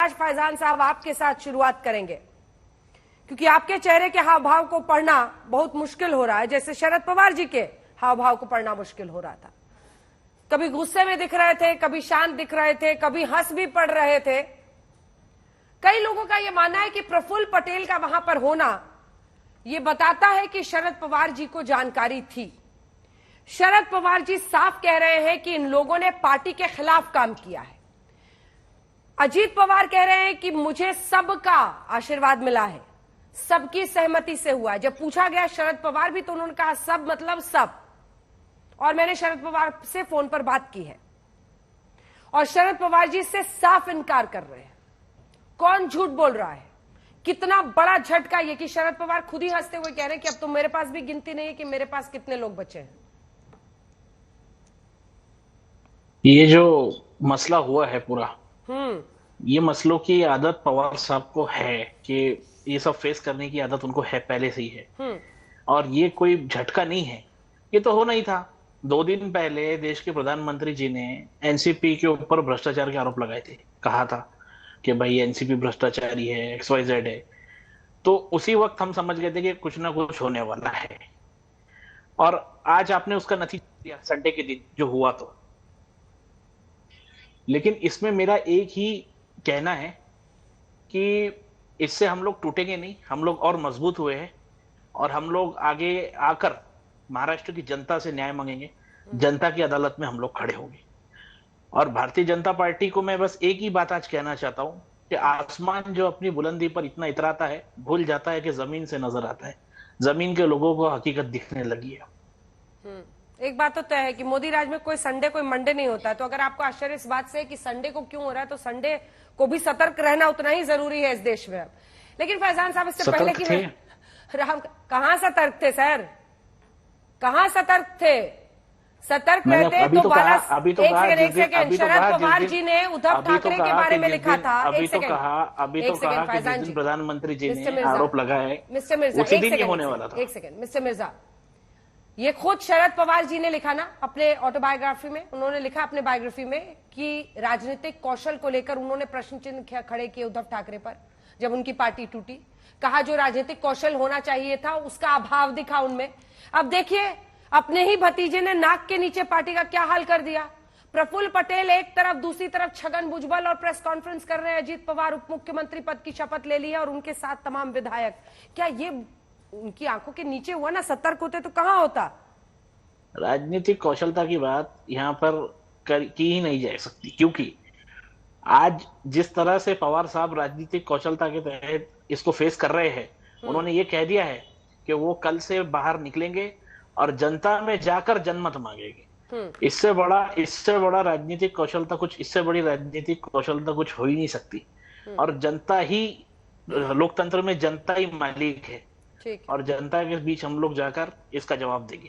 प्रकाश फैजान साहब आपके साथ शुरुआत करेंगे, क्योंकि आपके चेहरे के हाव भाव को पढ़ना बहुत मुश्किल हो रहा है, जैसे शरद पवार जी के हाव भाव को पढ़ना मुश्किल हो रहा था। कभी गुस्से में दिख रहे थे, कभी शांत दिख रहे थे, कभी हंस भी पड़ रहे थे। कई लोगों का यह मानना है कि प्रफुल्ल पटेल का वहां पर होना यह बताता है कि शरद पवार जी को जानकारी थी। शरद पवार जी साफ कह रहे हैं कि इन लोगों ने पार्टी के खिलाफ काम किया है। अजीत पवार कह रहे हैं कि मुझे सबका आशीर्वाद मिला है, सबकी सहमति से हुआ है। जब पूछा गया शरद पवार भी, तो उन्होंने कहा सब मतलब सब, और मैंने शरद पवार से फोन पर बात की है और शरद पवार जी से साफ इनकार कर रहे हैं। कौन झूठ बोल रहा है? कितना बड़ा झटका ये कि शरद पवार खुद ही हंसते हुए कह रहे हैं कि अब तो मेरे पास भी गिनती नहीं है कि मेरे पास कितने लोग बचे हैं। ये जो मसला हुआ है पूरा, ये मसलों की आदत पवार साहब को है कि ये सब फेस करने की आदत उनको है, पहले से ही है। और ये कोई झटका नहीं है, ये तो होना ही था। 2 दिन पहले देश के प्रधानमंत्री जी ने एनसीपी के ऊपर भ्रष्टाचार के आरोप लगाए थे, कहा था कि भाई एनसीपी भ्रष्टाचारी है, XYZ है। तो उसी वक्त हम समझ गए थे कि कुछ ना कुछ होने वाला है, और आज आपने उसका नतीजा दिया संडे के दिन जो हुआ। तो लेकिन इसमें मेरा एक ही कहना है कि इससे हम लोग टूटेंगे नहीं, हम लोग और मजबूत हुए हैं, और हम लोग आगे आकर महाराष्ट्र की जनता से न्याय मांगेंगे, जनता की अदालत में हम लोग खड़े होंगे। और भारतीय जनता पार्टी को मैं बस एक ही बात आज कहना चाहता हूं कि आसमान जो अपनी बुलंदी पर इतना इतराता है, भूल जाता है कि जमीन से नजर आता है। जमीन के लोगों को हकीकत दिखने लगी है। एक बात तो तय है कि मोदी राज में कोई संडे कोई मंडे नहीं होता। तो अगर आपको आश्चर्य इस बात से है कि संडे को क्यों हो रहा है, तो संडे को भी सतर्क रहना उतना ही जरूरी है इस देश में अब। लेकिन फैजान साहब, इससे पहले कि राम, कहां सतर्क थे सर? कहां सतर्क थे? सतर्क रहते तो एक सेकंड शरद पवार जी ने उद्धव ठाकरे के बारे में लिखा था। अभी तो कहा कि जिस दिन प्रधानमंत्री जी ने आरोप लगाए मिस्टर मिर्जा, उसी दिन ये होने वाला था। एक सेकंड मिस्टर मिर्जा, ये खुद शरद पवार जी ने लिखा ना अपने ऑटोबायोग्राफी में। उन्होंने लिखा अपने बायोग्राफी में कि राजनीतिक कौशल को लेकर उन्होंने प्रश्न चिन्ह खड़े किए उद्धव ठाकरे पर जब उनकी पार्टी टूटी। कहा जो राजनीतिक कौशल होना चाहिए था उसका अभाव दिखा उनमें। अब देखिए, अपने ही भतीजे ने नाक के नीचे पार्टी का क्या हाल कर दिया। प्रफुल्ल पटेल एक तरफ, दूसरी तरफ छगन भुजबल और प्रेस कॉन्फ्रेंस कर रहे हैं। अजीत पवार उप मुख्यमंत्री पद की शपथ ले ली है और उनके साथ तमाम विधायक। क्या ये उनकी आंखों के नीचे हुआ ना? सतर्क होते तो कहां होता? राजनीतिक कौशलता की बात यहाँ पर की ही नहीं जा सकती, क्योंकि आज जिस तरह से पवार साहब राजनीतिक कौशलता के तहत इसको फेस कर रहे हैं, उन्होंने ये कह दिया है कि वो कल से बाहर निकलेंगे और जनता में जाकर जनमत मांगेंगे। इससे बड़ा राजनीतिक कौशलता कुछ, इससे बड़ी राजनीतिक कौशलता कुछ हो ही नहीं सकती। और जनता ही, लोकतंत्र में जनता ही मालिक है, और जनता के बीच हम लोग जाकर इसका जवाब देंगे।